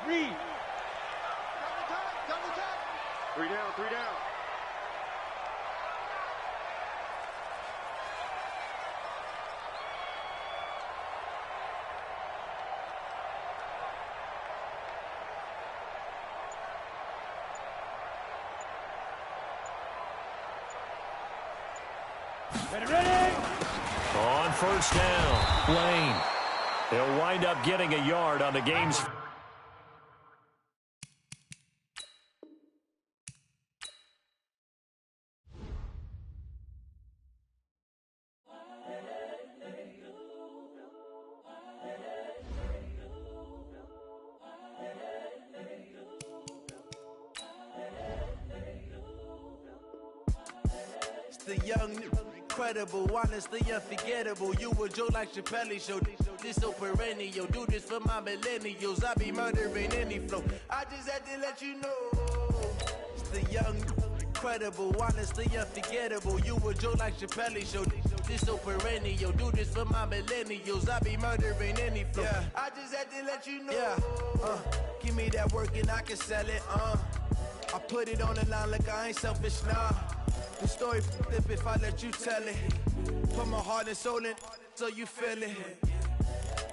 Read. Double time. 3 down, 3 down. Ready. On first down, Lane. He'll wind up getting a yard on the game's. The young, incredible, honestly unforgettable. You a joke like Chappelle show. This so perennial. Do this for my millennials. I be murdering any flow. I just had to let you know. It's the young, incredible, honestly unforgettable. You a joke like Chappelle show. This so perennial. Do this for my millennials. I be murdering any flow. Yeah. I just had to let you know. Yeah. Give me that work and I can sell it. I put it on the line like I ain't selfish, nah. The story flip if I let you tell it. Put my heart and soul in so you feel it.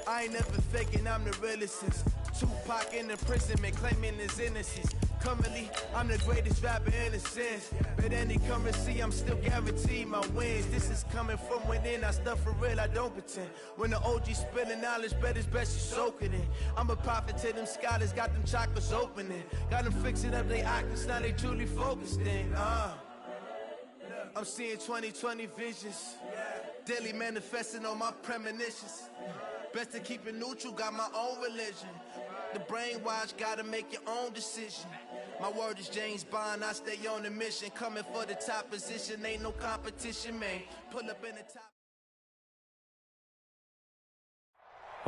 I ain't never faking, I'm the realest since Tupac in imprisonment, claiming his innocence. Currently, I'm the greatest rapper in a sense. But any currency, I'm still guaranteed my wins. This is coming from within, I stuff for real, I don't pretend. When the OG spilling knowledge, bet it's best you soak it in. I'm a prophet to them scholars, got them chakras opening. Got them fixing up their octaves, now they truly focused in. I'm seeing 2020 visions. Daily manifesting on my premonitions. Best to keep it neutral, got my own religion. The brainwash, gotta make your own decision. My word is James Bond, I stay on a mission. Coming for the top position, ain't no competition, man. Pull up in the top.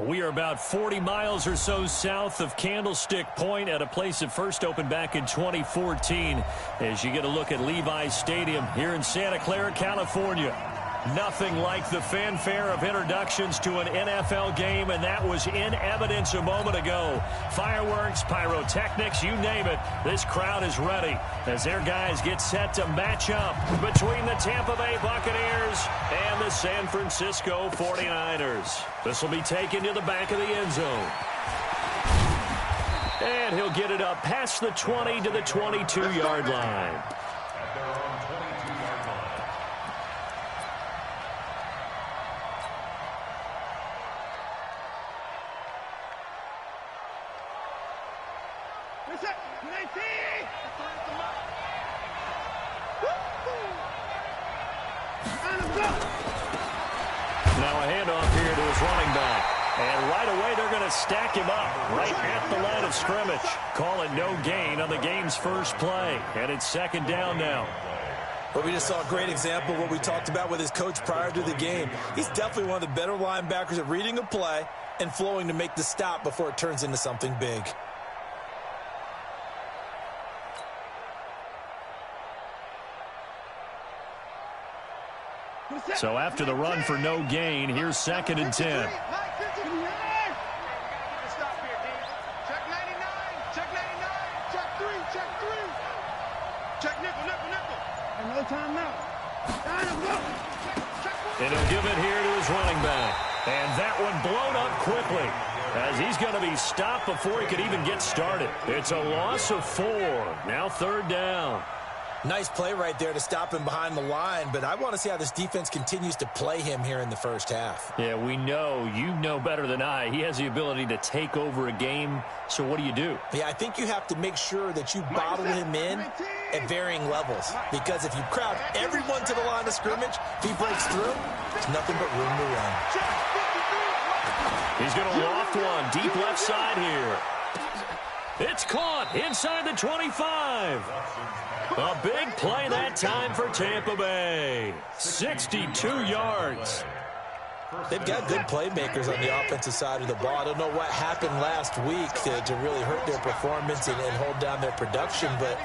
We are about 40 miles or so south of Candlestick Point at a place that first opened back in 2014 as you get a look at Levi's Stadium here in Santa Clara, California. Nothing like the fanfare of introductions to an NFL game, and that was in evidence a moment ago. Fireworks, pyrotechnics, you name it. This crowd is ready as their guys get set to match up between the Tampa Bay Buccaneers and the San Francisco 49ers. This will be taken to the back of the end zone. And he'll get it up past the 20 to the 22-yard line. Stack him up right at the line of scrimmage. Call it no gain on the game's first play. And it's second down now. But we just saw a great example of what we talked about with his coach prior to the game. He's definitely one of the better linebackers at reading a play and flowing to make the stop before it turns into something big. So after the run for no gain, here's second and 10. And he'll give it here to his running back. And that one blown up quickly as he's going to be stopped before he could even get started. It's a loss of 4. Now third down. Nice play right there to stop him behind the line, but I want to see how this defense continues to play him here in the first half. Yeah, we know, you know better than I, he has the ability to take over a game, so what do? Yeah, I think you have to make sure that you bottle him in at varying levels, because if you crowd everyone to the line of scrimmage, if he breaks through, there's nothing but room to run. He's going to loft one deep left side here. It's caught inside the 25. A big play that time for Tampa Bay. 62 yards. They've got good playmakers on the offensive side of the ball. I don't know what happened last week to really hurt their performance and hold down their production, but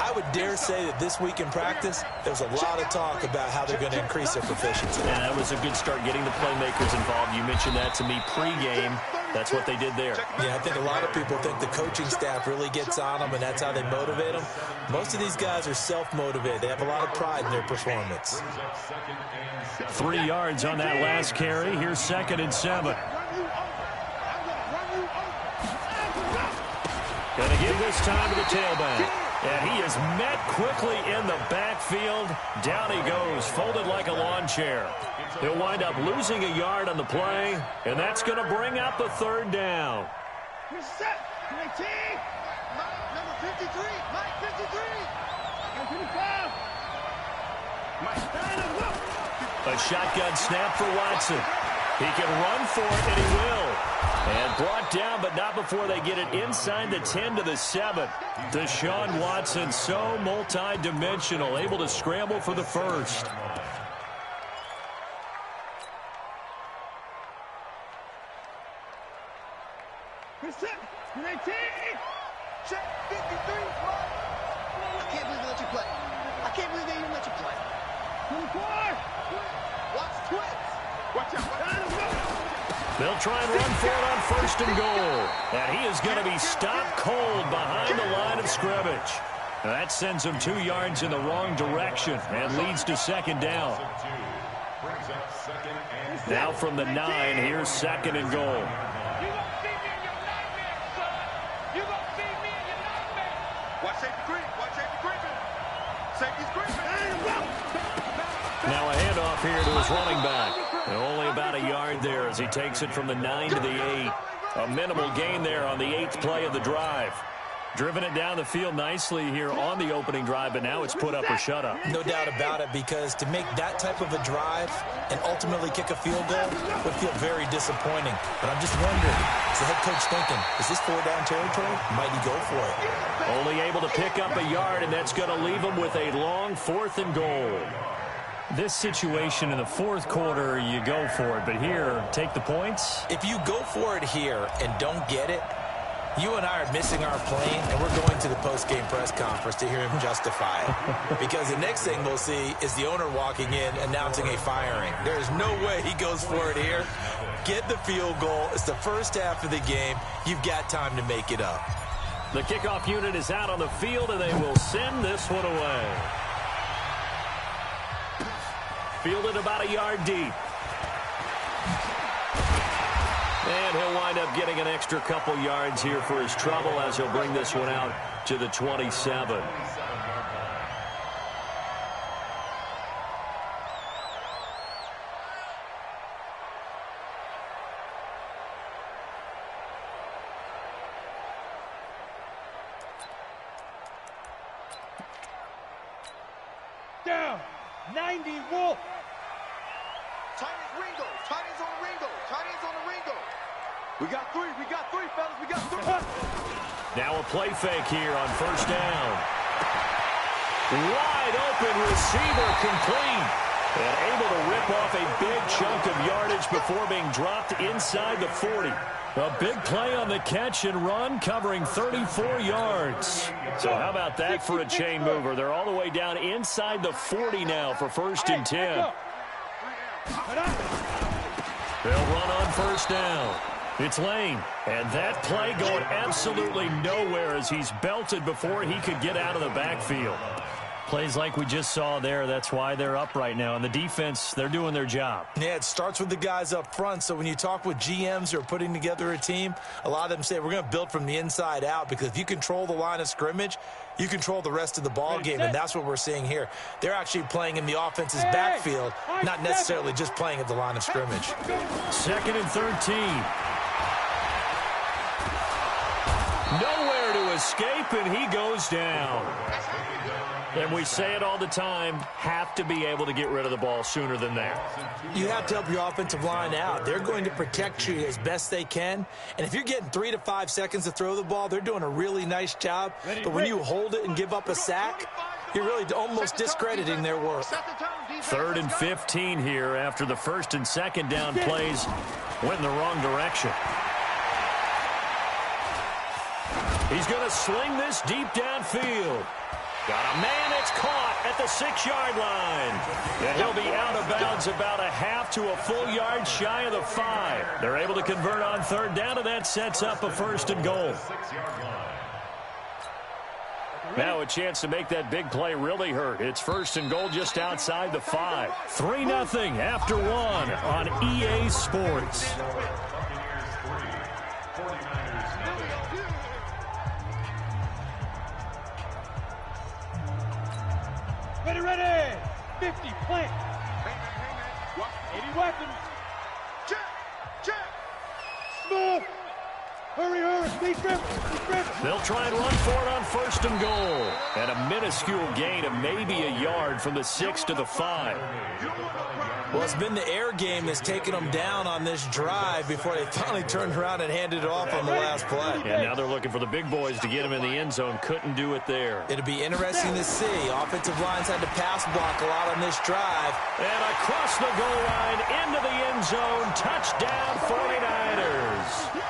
I would dare say that this week in practice, there's a lot of talk about how they're going to increase their proficiency. Yeah, that was a good start getting the playmakers involved. You mentioned that to me pregame. That's what they did there. Yeah, I think a lot of people think the coaching staff really gets on them, and that's how they motivate them. Most of these guys are self-motivated. They have a lot of pride in their performance. 3 yards on that last carry. Here's 2nd and 7. Going to give this time to the tailback. And he is met quickly in the backfield. Down he goes, folded like a lawn chair. He'll wind up losing a yard on the play, and that's going to bring up the 3rd down. You're set. 19. Number 53. Mike 53. Number 55. A shotgun snap for Watson. He can run for it, and he will. And brought down, but not before they get it inside the 10 to the 7. Deshaun Watson, so multi-dimensional, able to scramble for the 1st. Check 53. I can't believe they let you play. I can't believe they even let you play. 24. Watch twins. Watch out. They'll try and run for it on 1st and goal. And he is going to be stopped cold behind the line of scrimmage. That sends him 2 yards in the wrong direction and leads to 2nd down. Now from the 9, here's 2nd and goal. Now a handoff here to his running back. And only about a yard there as he takes it from the 9 to the 8. A minimal gain there on the 8th play of the drive. Driven it down the field nicely here on the opening drive, but now it's put up or shut up. No doubt about it, because to make that type of a drive and ultimately kick a field goal would feel very disappointing. But I'm just wondering, is the head coach thinking, is this 4-down territory? Might he go for it? Only able to pick up a yard, and that's going to leave him with a long 4th and goal. This situation in the 4th quarter, you go for it. But here, take the points. If you go for it here and don't get it, you and I are missing our plane, and we're going to the post-game press conference to hear him justify it. Because the next thing we'll see is the owner walking in announcing a firing. There is no way he goes for it here. Get the field goal. It's the first half of the game. You've got time to make it up. The kickoff unit is out on the field, and they will send this one away. Fielded about a yard deep. And he'll wind up getting an extra couple yards here for his trouble as he'll bring this one out to the 27. Down. 90 Wolf. Tight ends Ringo. Tight ends on the Ringo. Tight ends on the Ringo. We got three, fellas. We got three. Now a play fake here on 1st down. Wide open receiver complete. And able to rip off a big chunk of yardage before being dropped inside the 40. A big play on the catch and run, covering 34 yards. So how about that for a chain mover? They're all the way down inside the 40 now for 1st and 10. They'll run on 1st down. It's Lane, and that play going absolutely nowhere as he's belted before he could get out of the backfield. Plays like we just saw there, that's why they're up right now. And the defense, they're doing their job. Yeah, it starts with the guys up front. So when you talk with GMs who are putting together a team, a lot of them say we're going to build from the inside out, because if you control the line of scrimmage, you control the rest of the ball game, and that's what we're seeing here. They're actually playing in the offense's backfield, not necessarily just playing at the line of scrimmage. 2nd and 13. Nowhere to escape, and he goes down. And we say it all the time, have to be able to get rid of the ball sooner than that. You have to help your offensive line out. They're going to protect you as best they can. And if you're getting 3 to 5 seconds to throw the ball, they're doing a really nice job. But when you hold it and give up a sack, you're really almost discrediting their work. 3rd and 15 here after the 1st and 2nd down plays went in the wrong direction. He's going to sling this deep downfield. Got a man, it's caught at the the 6-yard line. And he'll be out of bounds about a half to a full yard shy of the 5. They're able to convert on third down, and that sets up a 1st and goal. Now a chance to make that big play really hurt. It's 1st and goal just outside the 5. 3-0 after 1 on EA Sports. Ready. 50, plant. 80 weapons. Check. Smooth. Hurry. Be driven. They'll try and run for it on 1st and goal. And a minuscule gain of maybe a yard from the 6 to the 5. Well, it's been the air game that's taken them down on this drive before they finally turned around and handed it off on the last play. And now they're looking for the big boys to get them in the end zone. Couldn't do it there. It'll be interesting to see. Offensive lines had to pass block a lot on this drive. And across the goal line into the end zone. Touchdown 49ers.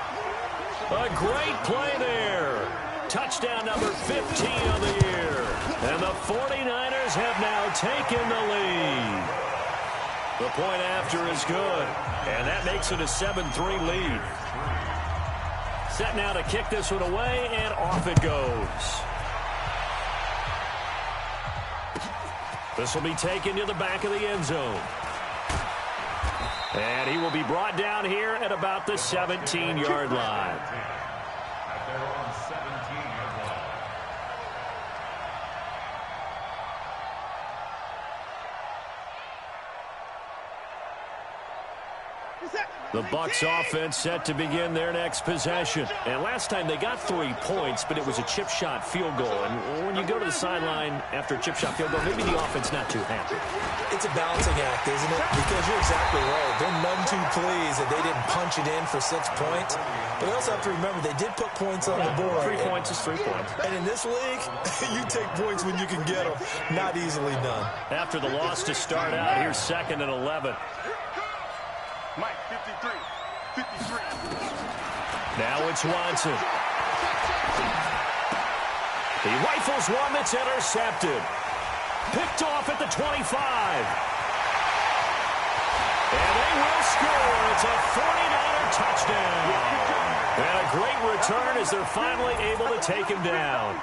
A great play there. Touchdown number 15 of the year. And the 49ers have now taken the lead. The point after is good. And that makes it a 7-3 lead. Set now to kick this one away, and off it goes. This will be taken to the back of the end zone. And he will be brought down here at about the 17-yard line. The Bucs offense set to begin their next possession. And last time they got 3 points, but it was a chip shot field goal. And when you go to the sideline after a chip shot field goal, maybe the offense not too happy. It's a balancing act, isn't it? Because you're exactly right. They're none too pleased that they didn't punch it in for 6 points. But they also have to remember they did put points on the board. 3 points is 3 points. And in this league, you take points when you can get them. Not easily done. After the loss to start out, here's 2nd and 11. Mike, 53. Now it's Watson. He rifles one that's intercepted. Picked off at the 25. And they will score. It's a 49er touchdown. And a great return as they're finally able to take him down.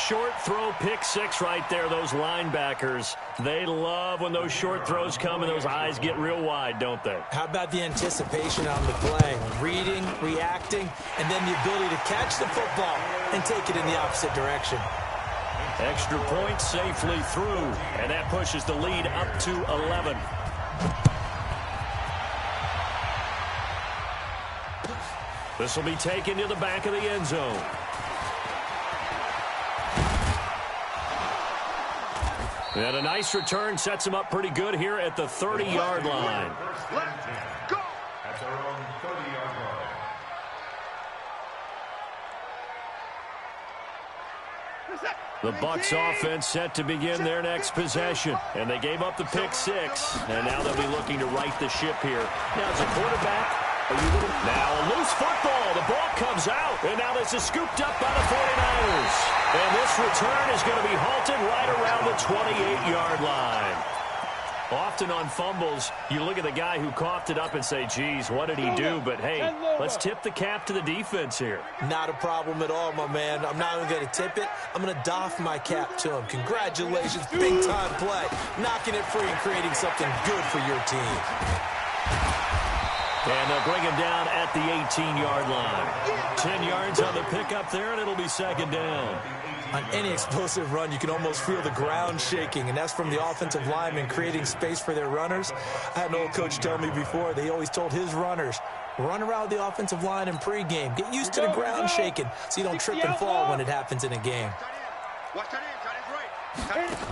Short throw, pick 6 right there. Those linebackers, they love when those short throws come and those eyes get real wide, don't they? How about the anticipation on the play? Reading, reacting, and then the ability to catch the football and take it in the opposite direction. Extra point safely through, and that pushes the lead up to 11. This will be taken to the back of the end zone. And a nice return sets him up pretty good here at the 30-yard line. Let's go. At their own 30-yard line. The Bucs offense set to begin their next possession. And they gave up the pick 6. And now they'll be looking to right the ship here. Now as a quarterback, now a loose football. The ball comes out. And now this is scooped up by the 49ers. And this return is going to be halted right around the 28-yard line. Often on fumbles, you look at the guy who coughed it up and say, geez, what did he do? But, hey, let's tip the cap to the defense here. Not a problem at all, my man. I'm not even going to tip it. I'm going to doff my cap to him. Congratulations, big-time play. Knocking it free and creating something good for your team. And they'll bring him down at the 18-yard line. 10 yards on the pickup there, and it'll be 2nd down. On any explosive run, you can almost feel the ground shaking, and that's from the offensive linemen creating space for their runners. I had an old coach tell me before, they always told his runners, run around the offensive line in pregame. Get used to the ground shaking so you don't trip and fall when it happens in a game. Watch that in. Tight end's right.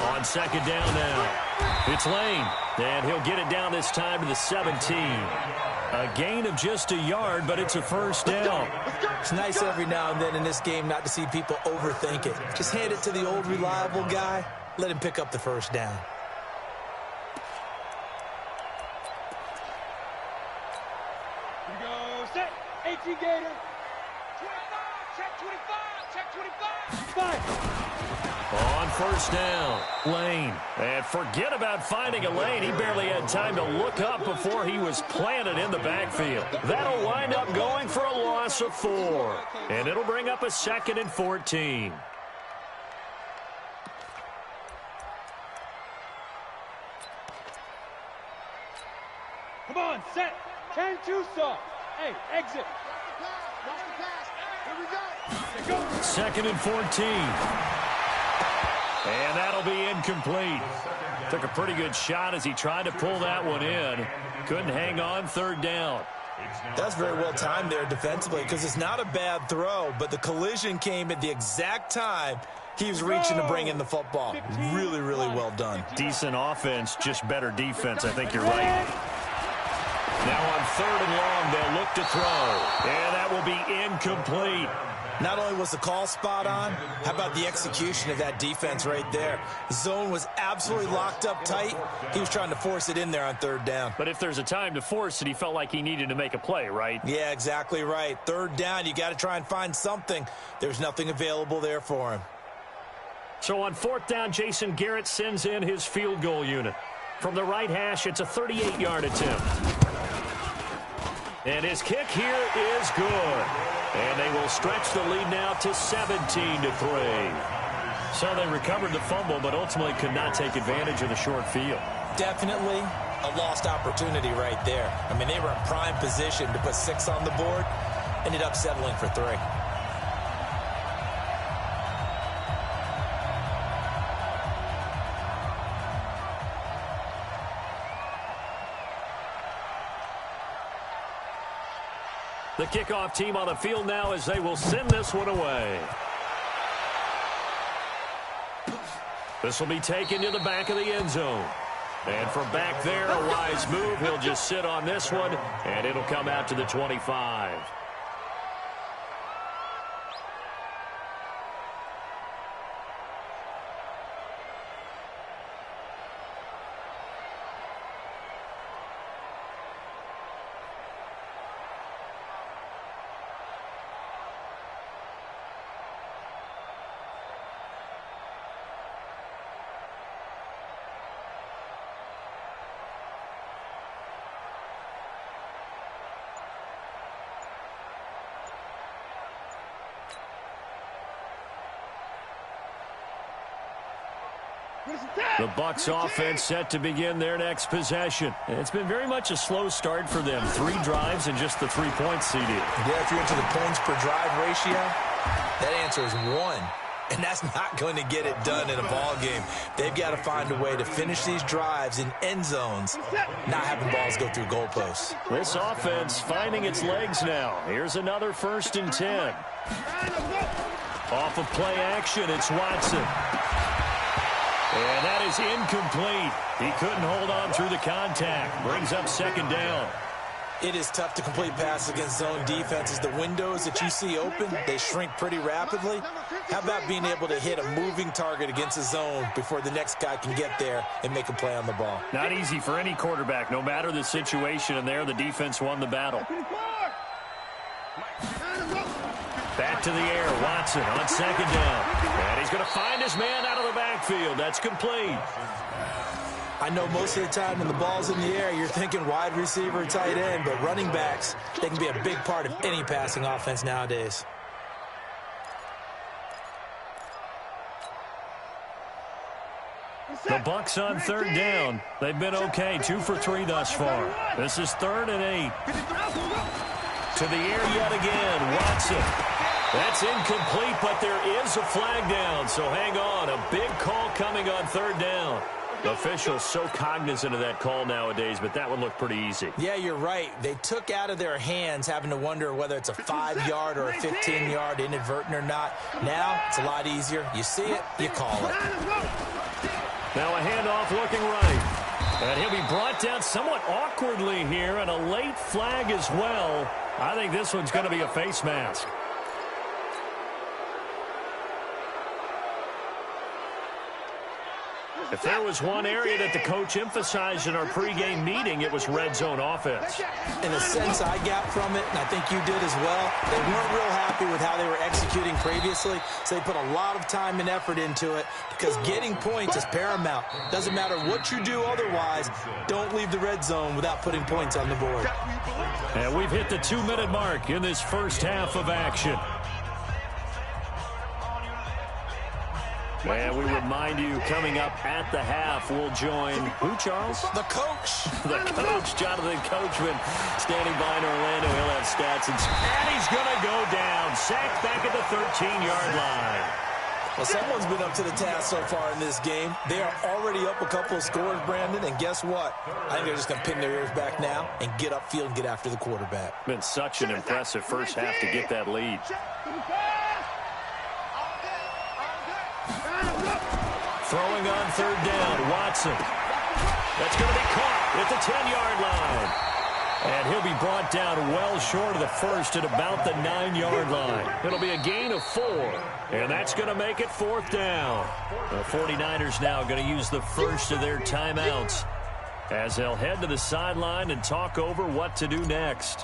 On 2nd down now, it's Lane, and he'll get it down this time to the 17. A gain of just a yard, but it's a 1st down. It's nice every now and then in this game not to see people overthink it. Just hand it to the old reliable guy. Let him pick up the 1st down. Here we go. Set. 18 Gator. 25. Check 25. Check 25. 5. first down. Lane. And forget about finding a lane. He barely had time to look up before he was planted in the backfield. That'll wind up going for a loss of 4. And it'll bring up a 2nd and 14. Come on, set. Turn 2 soft. Hey, exit. Watch the pass. Here we go. 2nd and 14. And that'll be incomplete. Took a pretty good shot as he tried to pull that one in. Couldn't hang on, 3rd down. That's very well timed there defensively because it's not a bad throw, but the collision came at the exact time he was reaching to bring in the football. Really, really well done. Decent offense, just better defense. I think you're right. Now on 3rd and long, they'll look to throw. And that will be incomplete. Not only was the call spot on, how about the execution of that defense right there? Zone was absolutely locked up tight. He was trying to force it in there on 3rd down. But if there's a time to force it, he felt like he needed to make a play, right? Yeah, exactly right. 3rd down, you got to try and find something. There's nothing available there for him. So on 4th down, Jason Garrett sends in his field goal unit. From the right hash, it's a 38-yard attempt. And his kick here is good. And they will stretch the lead now to 17-3. So they recovered the fumble, but ultimately could not take advantage of the short field. Definitely a lost opportunity right there. I mean, they were in prime position to put 6 on the board. Ended up settling for 3. The kickoff team on the field now as they will send this one away. This will be taken to the back of the end zone. And from back there, a wise move. He'll just sit on this one, and it'll come out to the 25. The Bucs offense set to begin their next possession. It's been very much a slow start for them. 3 drives and just the 3 points, CD. Yeah, if you're into the points per drive ratio, that answer is 1. And that's not going to get it done in a ball game. They've got to find a way to finish these drives in end zones, not having balls go through goalposts. This offense finding its legs now. Here's another 1st and 10. Off of play action, it's Watson. And that is incomplete. He couldn't hold on through the contact. Brings up 2nd down. It is tough to complete passes against zone defenses. The windows that you see open, they shrink pretty rapidly. How about being able to hit a moving target against a zone before the next guy can get there and make a play on the ball? Not easy for any quarterback, no matter the situation. And there, the defense won the battle. Back to the air, Watson on 2nd down. And he's going to find his man out of the backfield. That's complete. I know most of the time when the ball's in the air, you're thinking wide receiver, tight end, but running backs, they can be a big part of any passing offense nowadays. The Bucs on 3rd down. They've been okay, 2 for 3 thus far. This is 3rd and 8. To the air yet again, Watson. That's incomplete, but there is a flag down, so hang on. A big call coming on 3rd down. The officials so cognizant of that call nowadays, but that would look pretty easy. Yeah, you're right. They took out of their hands having to wonder whether it's a 5-yard or a 15-yard inadvertent or not. Now, it's a lot easier. You see it, you call it. Now a handoff looking right. And he'll be brought down somewhat awkwardly here, and a late flag as well. I think this one's going to be a face mask. If there was one area that the coach emphasized in our pregame meeting, it was red zone offense. In a sense, I got from it, and I think you did as well, they weren't real happy with how they were executing previously, so they put a lot of time and effort into it because getting points is paramount. Doesn't matter what you do otherwise, don't leave the red zone without putting points on the board. And we've hit the 2-minute mark in this first half of action. And we remind you, coming up at the half, we'll join who, Charles? The coach. The coach, Jonathan Coachman, standing by in Orlando. He'll have stats, and he's going to go down. Sacked back at the 13-yard line. Well, someone's been up to the task so far in this game. They are already up a couple of scores, Brandon, and guess what? I think they're just going to pin their ears back now and get upfield and get after the quarterback. Been such an impressive first half to get that lead. Throwing on third down, Watson. That's going to be caught at the 10-yard line. And he'll be brought down well short of the first at about the 9-yard line. It'll be a gain of 4, and that's going to make it 4th down. The 49ers now going to use the first of their timeouts as they'll head to the sideline and talk over what to do next.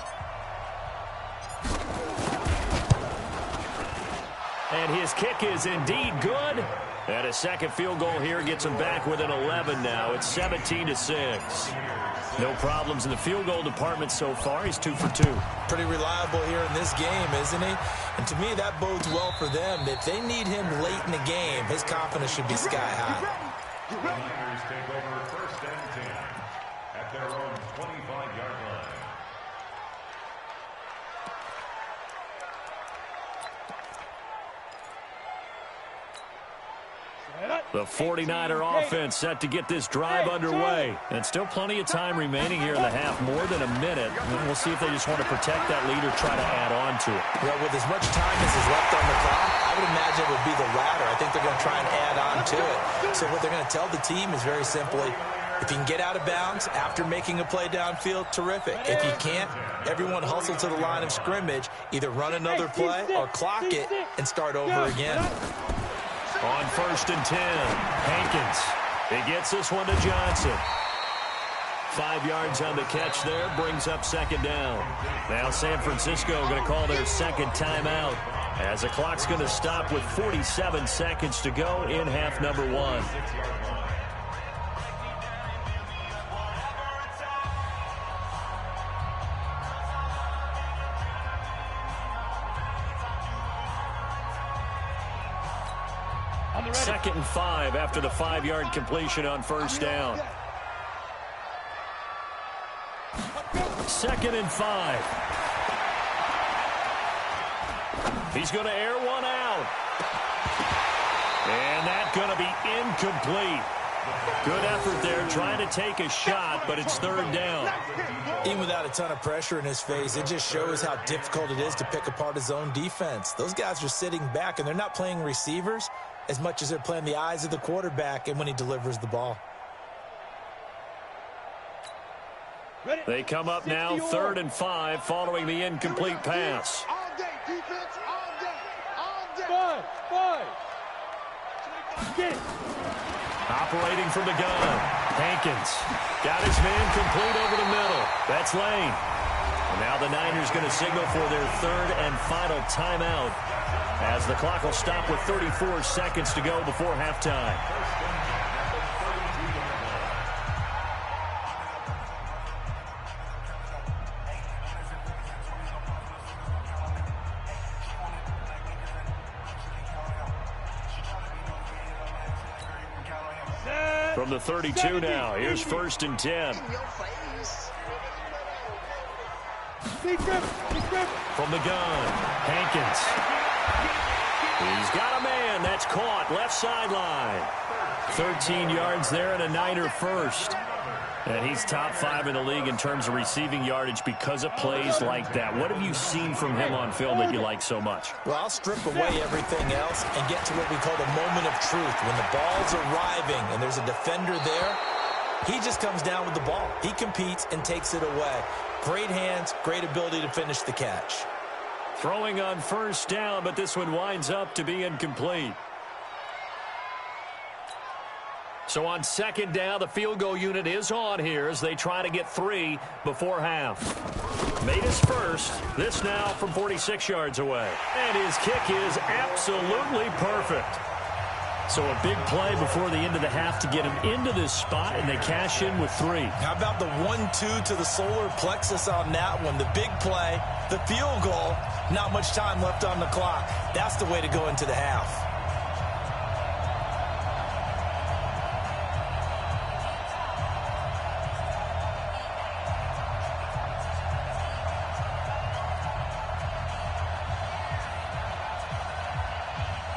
And his kick is indeed good. And a second field goal here gets him back within 11 now. It's 17-6. No problems in the field goal department so far. He's 2 for 2. Pretty reliable here in this game, isn't he? And to me, that bodes well for them. If they need him late in the game, his confidence should be sky high. The Niners take over 1st and 10 at their own 25-yard line. The 49er offense set to get this drive underway. And still plenty of time remaining here in the half, more than a minute. And we'll see if they just want to protect that lead or try to add on to it. Well, with as much time as is left on the clock, I would imagine it would be the latter. I think they're going to try and add on to it. So what they're going to tell the team is very simply, if you can get out of bounds after making a play downfield, terrific. If you can't, everyone hustle to the line of scrimmage, either run another play or clock it and start over again. On 1st and 10, Hankins. He gets this one to Johnson. 5 yards on the catch there, brings up 2nd down. Now San Francisco going to call their second timeout as the clock's going to stop with 47 seconds to go in half number 1. Second and 5 after the 5-yard completion on 1st down. 2nd and 5. He's going to air one out. And that's going to be incomplete. Good effort there, trying to take a shot, but it's 3rd down. Even without a ton of pressure in his face, it just shows how difficult it is to pick apart his own defense. Those guys are sitting back, and they're not playing receivers as much as they're playing the eyes of the quarterback and when he delivers the ball. They come up now 3rd and 5 following the incomplete pass. All day, defense, all day, all day. 5. Get it. Operating from the gun, Hankins got his man complete over the middle. That's Lane. And now the Niners going to signal for their 3rd and final timeout as the clock will stop with 34 seconds to go before halftime. From the 32 now, here's 1st and 10. From the gun, Hankins. He's got a man. That's caught. Left sideline. 13 yards there and a Niner first. And he's top 5 in the league in terms of receiving yardage because of plays like that. What have you seen from him on film that you like so much? Well, I'll strip away everything else and get to what we call the moment of truth. When the ball's arriving and there's a defender there, he just comes down with the ball. He competes and takes it away. Great hands, great ability to finish the catch. Throwing on 1st down, but this one winds up to be incomplete. So on second down, the field goal unit is on here as they try to get 3 before half. Made his first. This now from 46 yards away. And his kick is absolutely perfect. So a big play before the end of the half to get him into this spot, and they cash in with 3. How about the 1-2 to the solar plexus on that one? The big play, the field goal, not much time left on the clock. That's the way to go into the half.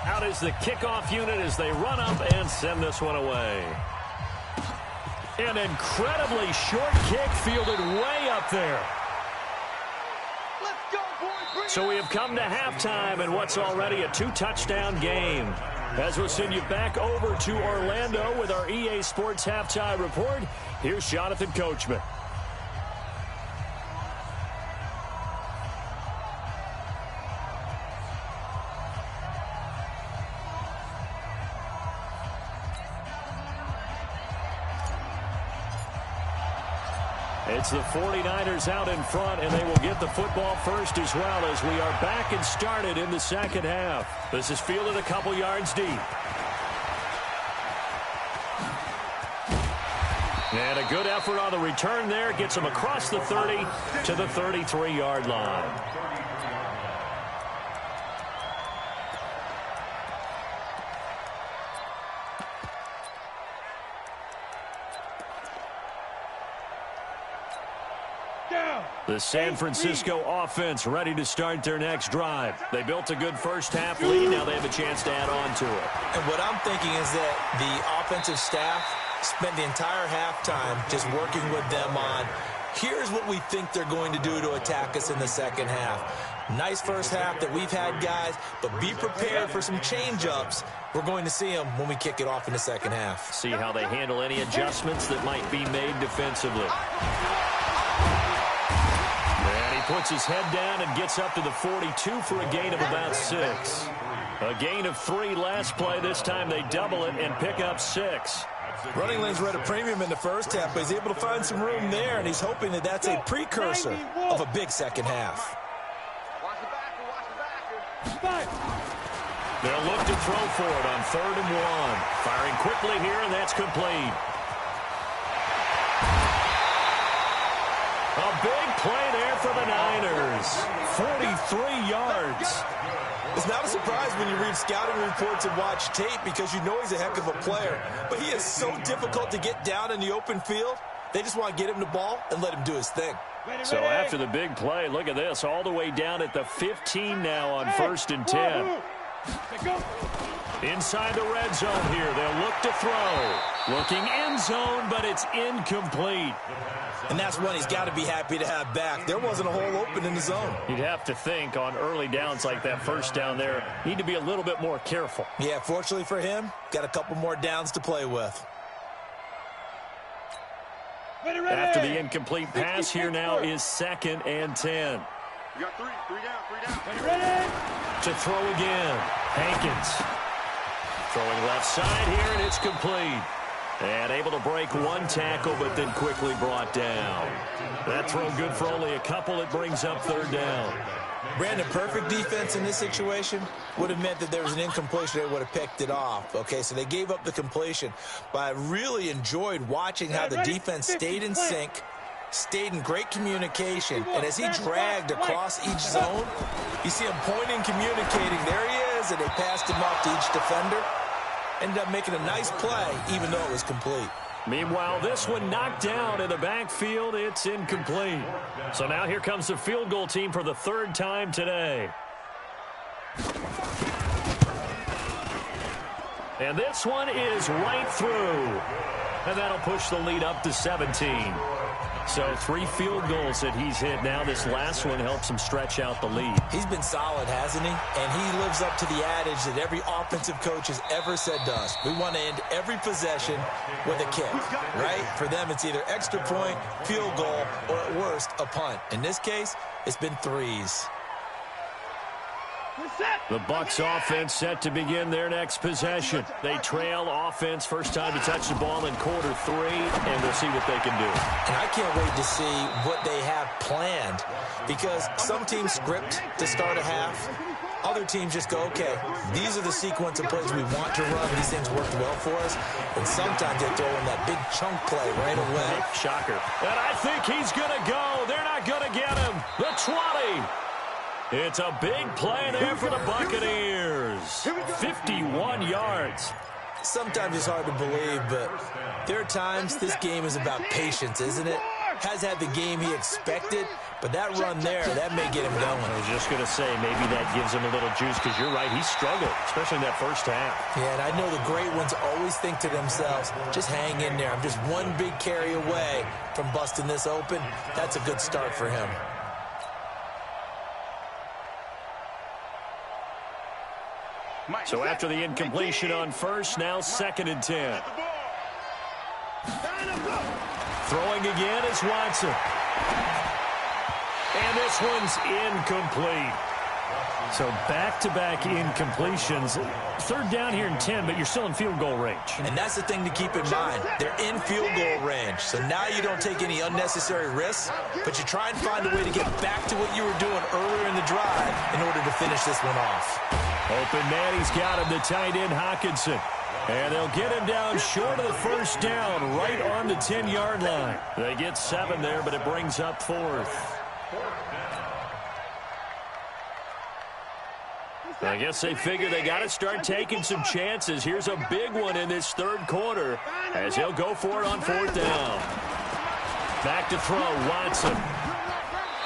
Out is the kickoff unit as they run up and send this one away. An incredibly short kick fielded way up there. Let's go, boys. So we have come to halftime in what's already a 2-touchdown game. As we'll send you back over to Orlando with our EA Sports Halftime Report, here's Jonathan Coachman. It's the 49ers out in front, and they will get the football first as well as we are back and started in the second half. This is fielded a couple yards deep. And a good effort on the return there. Gets him across the 30 to the 33-yard line. The San Francisco offense ready to start their next drive. They built a good first half lead. Now they have a chance to add on to it. And what I'm thinking is that the offensive staff spent the entire halftime just working with them on, here's what we think they're going to do to attack us in the second half. Nice first half that we've had, guys, but be prepared for some change-ups. We're going to see them when we kick it off in the second half. See how they handle any adjustments that might be made defensively. Puts his head down and gets up to the 42 for a gain of about 6. A gain of 3 last play. This time they double it and pick up 6. Running lanes were at a premium in the first half, but he's able to find some room there, and he's hoping that that's a precursor of a big second half. They'll look to throw for it on 3rd and 1. Firing quickly here, and that's complete. A big play there for the Niners. 43 yards. It's not a surprise when you read scouting reports and watch tape because you know he's a heck of a player. But he is so difficult to get down in the open field. They just want to get him the ball and let him do his thing. So after the big play, look at this. All the way down at the 15 now on 1st and 10. Inside the red zone here. They'll look to throw. Looking end zone, but it's incomplete. And that's one he's got to be happy to have back. There wasn't a hole open in the zone. You'd have to think on early downs like that first down there, need to be a little bit more careful. Yeah, fortunately for him, got a couple more downs to play with. After the incomplete pass, here now is 2nd and 10. We got 3 down. Ready? To throw again. Hankins. Throwing left side here, and it's complete. And able to break 1 tackle, but then quickly brought down. That throw good for only a couple. It brings up 3rd down. Brandon, perfect defense in this situation would have meant that there was an incompletion. They would have picked it off. Okay, so they gave up the completion. But I really enjoyed watching how the defense stayed in sync, stayed in great communication. And as he dragged across each zone, you see him pointing, communicating. There he is, and they passed him off to each defender. Ended up making a nice play, even though it was complete. Meanwhile, this one knocked down in the backfield. It's incomplete. So now here comes the field goal team for the 3rd time today. And this one is right through. And that'll push the lead up to 17. So 3 field goals that he's hit now. This last one helps him stretch out the lead. He's been solid, hasn't he? And he lives up to the adage that every offensive coach has ever said to us. We want to end every possession with a kick, right? For them, it's either extra point, field goal, or at worst, a punt. In this case, it's been 3s. The Bucs offense set to begin their next possession. They trail offense, first time to touch the ball in quarter 3, and we'll see what they can do. And I can't wait to see what they have planned, because some teams script to start a half. Other teams just go, okay, these are the sequence of plays we want to run. These things worked well for us. And sometimes they throw in that big chunk play right away. Shocker. And I think he's going to go. They're not going to get him. The 20. It's a big play there for the Buccaneers. 51 yards. Sometimes it's hard to believe, but there are times this game is about patience, isn't it? Has had the game he expected, but that run there, that may get him going. I was just going to say, maybe that gives him a little juice, because you're right, he struggled, especially in that first half. Yeah, and I know the great ones always think to themselves, just hang in there. I'm just one big carry away from busting this open. That's a good start for him. So after the incompletion on first, now 2nd and 10. Throwing again is Watson. And this one's incomplete. So back-to-back incompletions. 3rd down here in 10, but you're still in field goal range. And that's the thing to keep in mind. They're in field goal range. So now you don't take any unnecessary risks, but you try and find a way to get back to what you were doing earlier in the drive in order to finish this one off. Open man, he's got him, the tight end Hockenson. And they'll get him down short of the first down, right on the 10-yard line. They get 7 there, but it brings up 4th. I guess they figure they got to start taking some chances. Here's a big one in this 3rd quarter as he'll go for it on 4th down. Back to throw, Watson.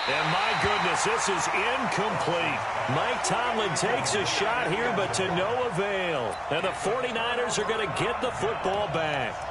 And my goodness, this is incomplete. Mike Tomlin takes a shot here, but to no avail. And the 49ers are going to get the football back.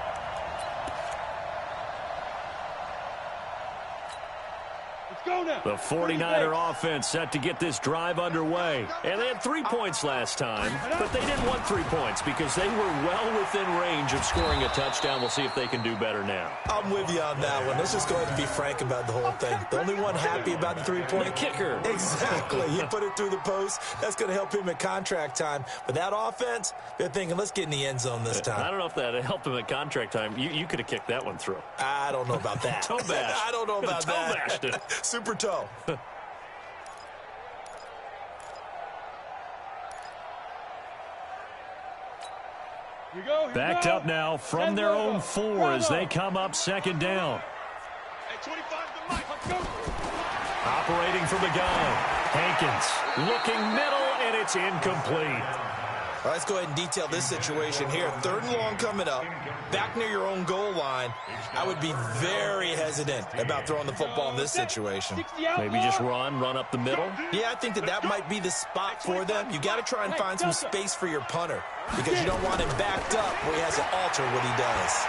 The 49er offense set to get this drive underway. And they had 3 points last time, but they didn't want 3 points because they were well within range of scoring a touchdown. We'll see if they can do better now. I'm with you on that one. Let's just go ahead and be frank about the whole thing. The only one happy about the 3-point the kicker. Exactly. He put it through the post. That's going to help him at contract time. But that offense, they're thinking, let's get in the end zone this time. I don't know if that helped him at contract time. You could have kicked that one through. I don't know about that. Toe bash. I don't know about toe that. Bashed it. Super toe. Backed up now from their own 4 as they come up 2nd down. Operating from the gun. Hankins looking middle, and it's incomplete. All right, let's go ahead and detail this situation here. 3rd and long coming up, back near your own goal line. I would be very hesitant about throwing the football in this situation. Maybe just run up the middle? Yeah, I think that might be the spot for them. You got to try and find some space for your punter because you don't want him backed up where he has to alter what he does.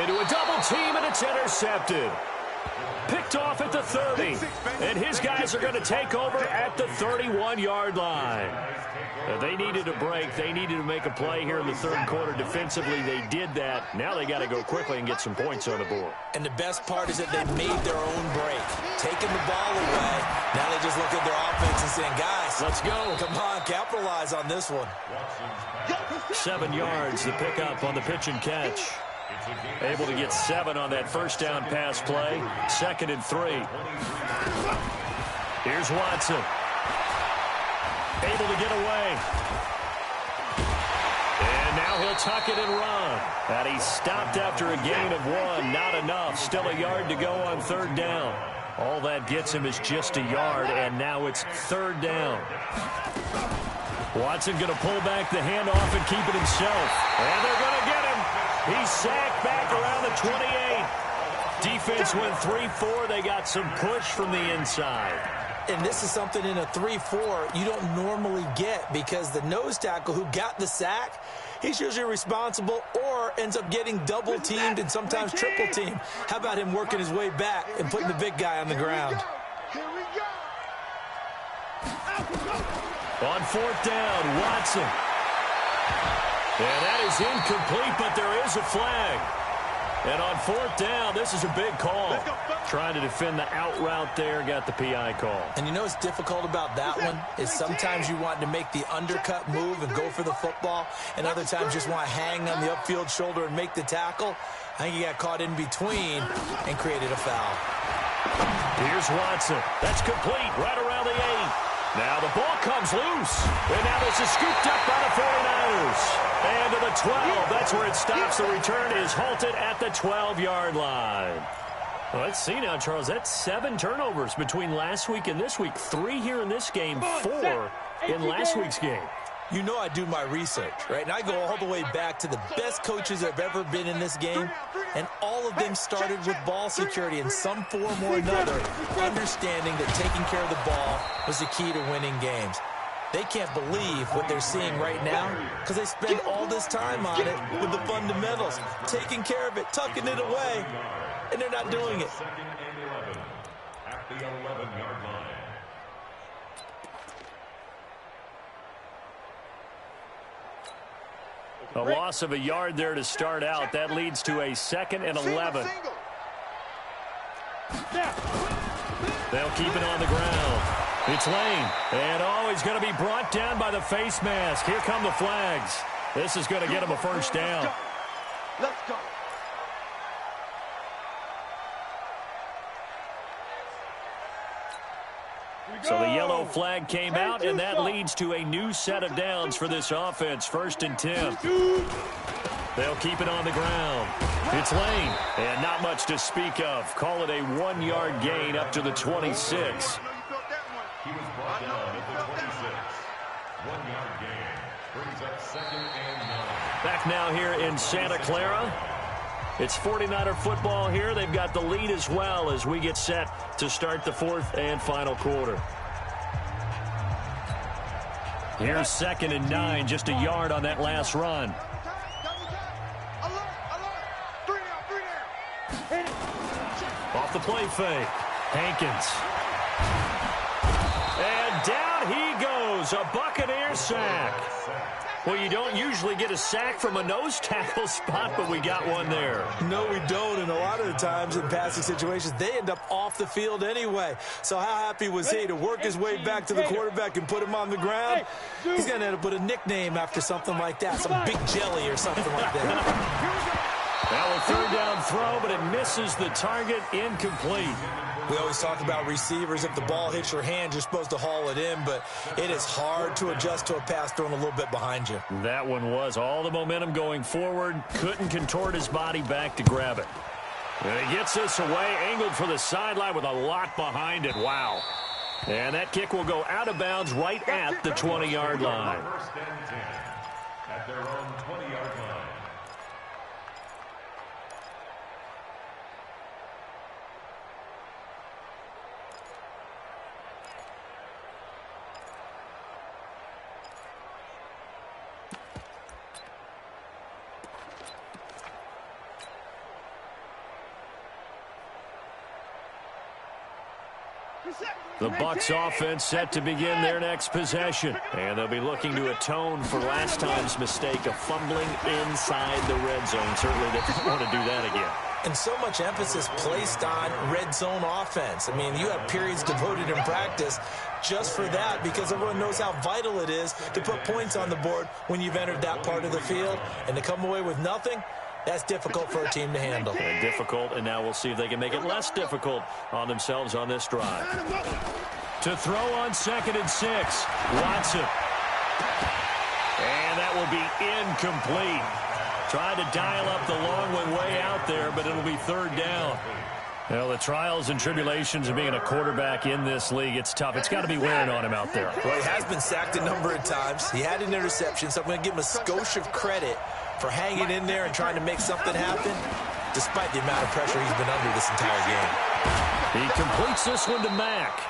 Into a double team, and it's intercepted. Picked off at the 30, and his guys are going to take over at the 31-yard line. They needed a break. They needed to make a play here in the 3rd quarter. Defensively, they did that. Now they got to go quickly and get some points on the board. And the best part is that they made their own break, taking the ball away. Now they just look at their offense and saying, guys, let's go. Come on, capitalize on this one. 7 yards, the pickup on the pitch and catch. Able to get 7 on that first down pass play. 2nd and 3. Here's Watson. Able to get away. And now he'll tuck it and run. And he stopped after a gain of 1. Not enough. Still a yard to go on 3rd down. All that gets him is just a yard, and now it's 3rd down. Watson going to pull back the handoff and keep it himself. And they're going to get him. He's sacked back around the 28. Defense went 3-4. They got some push from the inside. And this is something in a 3-4 you don't normally get because the nose tackle who got the sack, he's usually responsible or ends up getting double-teamed and sometimes triple-teamed. How about him working his way back and putting the big guy on the ground? On 4th down, Watson. And that is incomplete, but there is a flag. And on fourth down, this is a big call. Trying to defend the out route there, got the PI call. And you know what's difficult about that one is sometimes you want to make the undercut move and go for the football, and other times just want to hang on the upfield shoulder and make the tackle. I think he got caught in between and created a foul. Here's Watson. That's complete right around the 8. Now the ball comes loose. And now this is scooped up by the 49ers. And to the 12. That's where it stops. The return is halted at the 12-yard line. Well, let's see now, Charles. That's 7 turnovers between last week and this week. 3 here in this game, 4 in last week's game. You know I do my research, right? And I go all the way back to the best coaches that have ever been in this game, and all of them started with ball security in some form or another, understanding that taking care of the ball was the key to winning games. They can't believe what they're seeing right now because they spent all this time on it with the fundamentals, taking care of it, tucking it away, and they're not doing it. Second and 11 at the 11-yard line. A loss of a yard there to start out. That leads to a 2nd and 11. They'll keep it on the ground. It's Lane. And he's going to be brought down by the face mask. Here come the flags. This is going to get him a first down. Let's go. So the yellow flag came out, and that leads to a new set of downs for this offense. 1st and 10. They'll keep it on the ground. It's Lane, and not much to speak of. Call it a 1-yard gain up to the 26. He was brought down at the 26. 1-yard gain. Brings up 2nd and 9. Back now here in Santa Clara. It's 49er football here. They've got the lead as well as we get set to start the 4th and final quarter. Here's 2nd and 9, just a yard on that last run. Off the play fake. Hankins. And down he goes. A Buccaneer sack. Well, you don't usually get a sack from a nose tackle spot, but we got one there. No, we don't, and a lot of the times in passing situations, they end up off the field anyway. So how happy was he to work his way back to the quarterback and put him on the ground? He's going to end up with a nickname after something like that, some Big Jelly or something like that. Now a 3rd down throw, but it misses the target, incomplete. We always talk about receivers. If the ball hits your hand, you're supposed to haul it in, but it is hard to adjust to a pass thrown a little bit behind you. That one was all the momentum going forward. Couldn't contort his body back to grab it. And he gets this away, angled for the sideline with a lot behind it. Wow. And that kick will go out of bounds right at the 20-yard line. 1st and 10 at their own 20-yard line. The Bucs offense set to begin their next possession. And they'll be looking to atone for last time's mistake of fumbling inside the red zone. Certainly they don't want to do that again. And so much emphasis placed on red zone offense. I mean, you have periods devoted in practice just for that because everyone knows how vital it is to put points on the board when you've entered that part of the field. And to come away with nothing, that's difficult for a team to handle. And difficult, and now we'll see if they can make it less difficult on themselves on this drive. To throw on 2nd and 6, Watson. And that will be incomplete. Tried to dial up the long one way out there, but it'll be 3rd down. Well, the trials and tribulations of being a quarterback in this league, it's tough. It's got to be wearing on him out there. Well, he has been sacked a number of times. He had an interception, so I'm going to give him a skosh of credit for hanging in there and trying to make something happen, despite the amount of pressure he's been under this entire game. He completes this one to Mack.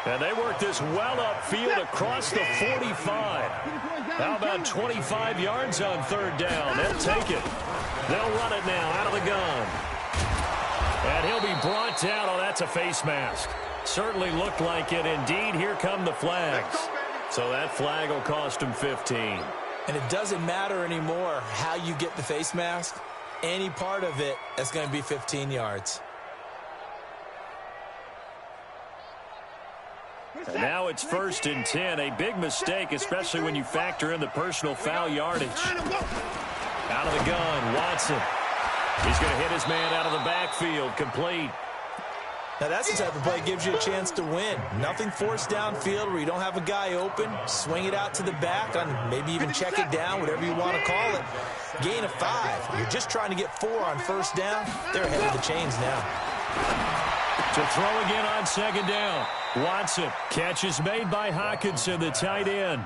And they work this well upfield across the 45. How about 25 yards on 3rd down? They'll take it. They'll run it now out of the gun. And he'll be brought down. Oh, that's a face mask. Certainly looked like it. Indeed, here come the flags. So that flag will cost him 15. And it doesn't matter anymore how you get the face mask. any part of it, that's going to be 15 yards. And now it's 1st and 10. A big mistake, especially when you factor in the personal foul yardage. Out of the gun, Watson. He's going to hit his man out of the backfield, complete. Now, that's the type of play that gives you a chance to win. Nothing forced downfield where you don't have a guy open. Swing it out to the back, and maybe even check it down, whatever you want to call it. Gain of 5. You're just trying to get 4 on 1st down. They're ahead of the chains now. To throw again on 2nd down. Watson. Catch is made by Hawkinson, the tight end.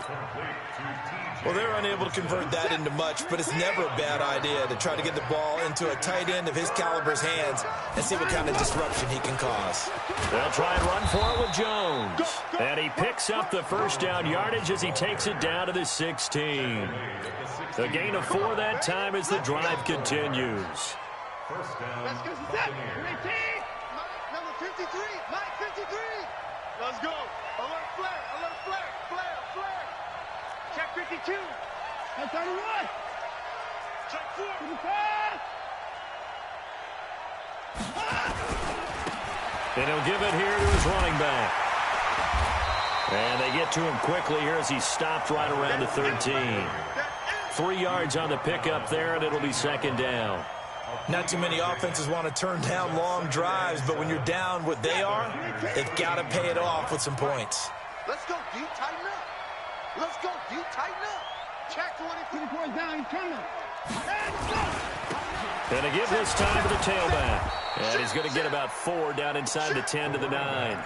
Well, they're unable to convert that into much, but it's never a bad idea to try to get the ball into a tight end of his caliber's hands and see what kind of disruption he can cause. They'll try and run for it with Jones. And he picks up the 1st down yardage as he takes it down to the 16. The gain of 4 that time as the drive continues. 1st down. Let's go, number 53, Mike 53. Let's go. Alert flare, alert flare, flare, flare. Check 52. That's 31. Check 4. And he'll give it here to his running back. And they get to him quickly here as he stopped right around the 13. 3 yards on the pickup there, and it'll be 2nd down. Not too many offenses want to turn down long drives, but when you're down what they are, they've got to pay it off with some points. Let's go, D. Tighten up. Let's go, D. Tighten up. Check 24 down. He's coming. And to give this time to the tailback. And he's going to get about 4 down inside the 10 to the 9.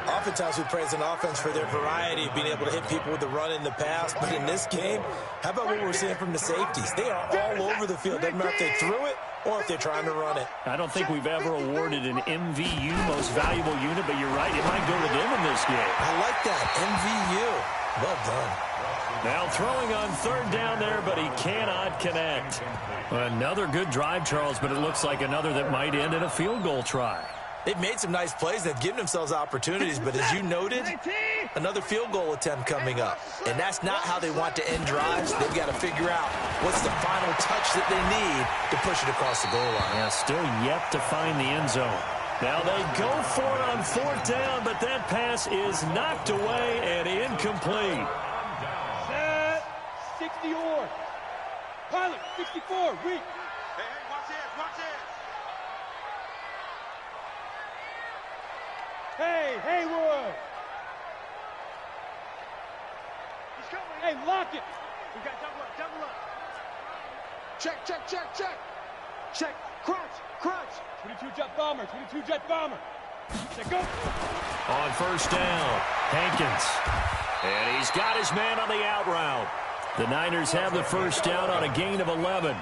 Oftentimes we praise an offense for their variety of being able to hit people with the run in the pass, but in this game, how about what we're seeing from the safeties? They are all over the field. Doesn't matter if they threw it or if they're trying to run it. I don't think we've ever awarded an MVU, most valuable unit, but you're right, it might go to them in this game. I like that, MVU. Well done. Now throwing on 3rd down there, but he cannot connect. Another good drive, Charles, but it looks like another that might end in a field goal try. They've made some nice plays. They've given themselves opportunities, but as you noted, another field goal attempt coming up. And that's not how they want to end drives. They've got to figure out what's the final touch that they need to push it across the goal line. Yeah, still yet to find the end zone. Now they go for it on 4th down, but that pass is knocked away and incomplete. Set. 60 or. Pilot, 64, reach. Hey, watch this, watch this. Hey, Haywood. He's coming. Hey, lock it. We got double up, double up. Check, check, check, check. Check, crunch, crunch. 22 jet bomber, 22 jet bomber. Check go. On 1st down, Hankins. And he's got his man on the out route. The Niners have the 1st down on a gain of 11.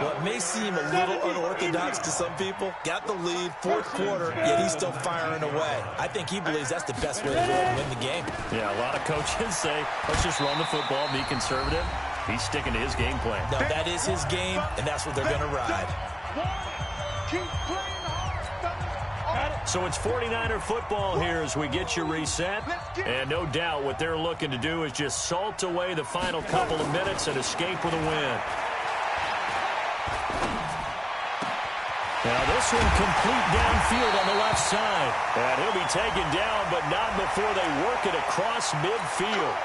What may seem a little unorthodox to some people, got the lead, 4th quarter, yet he's still firing away. I think he believes that's the best way to go and win the game. Yeah, a lot of coaches say, let's just run the football, be conservative. He's sticking to his game plan. No, that is his game, and that's what they're going to ride. Keep playing hard, So it's 49er football here as we get you reset. And no doubt what they're looking to do is just salt away the final couple of minutes and escape with a win. Now this one complete downfield on the left side. And he'll be taken down, but not before they work it across midfield.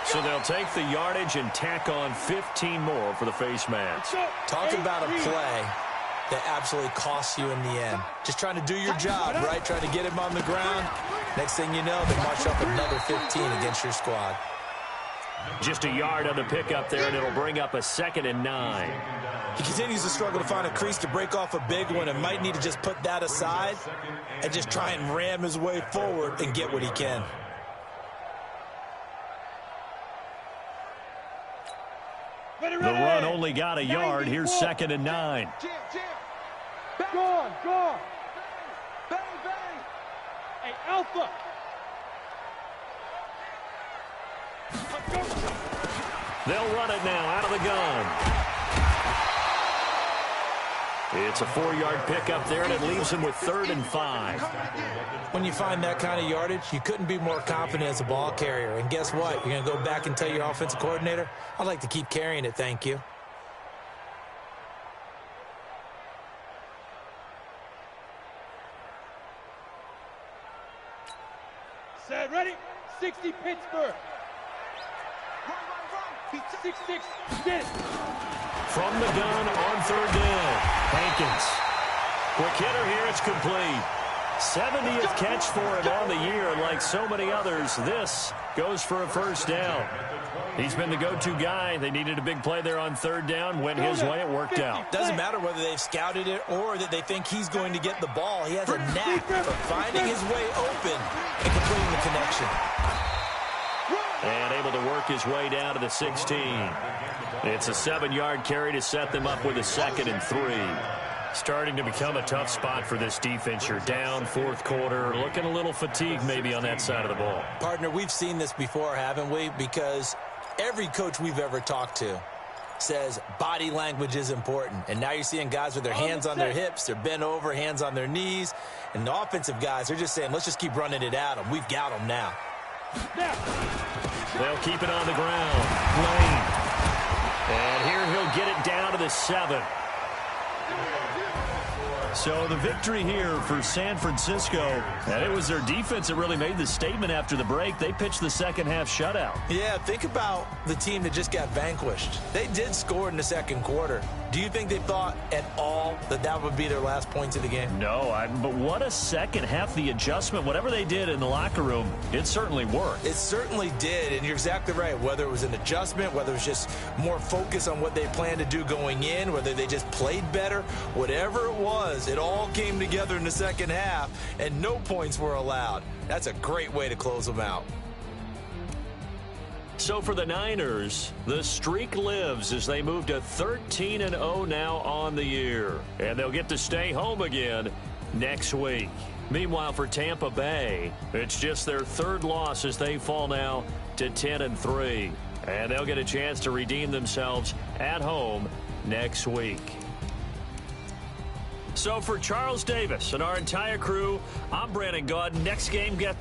So they'll take the yardage and tack on 15 more for the face mask. Talk about a play that absolutely costs you in the end. Just trying to do your job, right? Trying to get him on the ground. Next thing you know, they march up another 15 against your squad. Just a yard on the pickup there, and it'll bring up a 2nd and 9. He continues to struggle to find a crease to break off a big one and might need to just put that aside and just try and ram his way forward and get what he can. The run only got a yard. Here's 2nd and 9. Jam, jam. Gone. Bang, bang. Hey, Alpha. They'll run it now out of the gun. It's a 4-yard pickup there, and it leaves him with 3rd and 5. When you find that kind of yardage, you couldn't be more confident as a ball carrier. And guess what? You're going to go back and tell your offensive coordinator, I'd like to keep carrying it, thank you. 60 Pittsburgh. 6-6, get it. From the gun on third down. Hankins. Quick hitter here, it's complete. 70th catch for him on the year, and like so many others, this goes for a first down. He's been the go-to guy. They needed a big play there on third down. Went his way, it worked out. Doesn't matter whether they've scouted it or that they think he's going to get the ball. He has a knack for finding his way open and completing the connection. And able to work his way down to the 16. It's a 7-yard carry to set them up with a 2nd and 3. Starting to become a tough spot for this defense. You're down fourth quarter, looking a little fatigued maybe on that side of the ball. Partner, we've seen this before, haven't we? Because every coach we've ever talked to says body language is important. And now you're seeing guys with their hands on their hips, they're bent over, hands on their knees. And the offensive guys are just saying, let's just keep running it at them. We've got them now. They'll keep it on the ground. Lane. And here he'll get it down to the 7. So the victory here for San Francisco, and it was their defense that really made the statement after the break. They pitched the second half shutout. Yeah, think about the team that just got vanquished. They did score in the second quarter. Do you think they thought at all that that would be their last points of the game? No, but what a second half. The adjustment, whatever they did in the locker room, it certainly worked. It certainly did, and you're exactly right. Whether it was an adjustment, whether it was just more focus on what they planned to do going in, whether they just played better, whatever it was, it all came together in the second half, and no points were allowed. That's a great way to close them out. So for the Niners, the streak lives as they move to 13-0 now on the year. And they'll get to stay home again next week. Meanwhile, for Tampa Bay, it's just their 3rd loss as they fall now to 10-3. And they'll get a chance to redeem themselves at home next week. So for Charles Davis and our entire crew, I'm Brandon Gaudin. Next game, get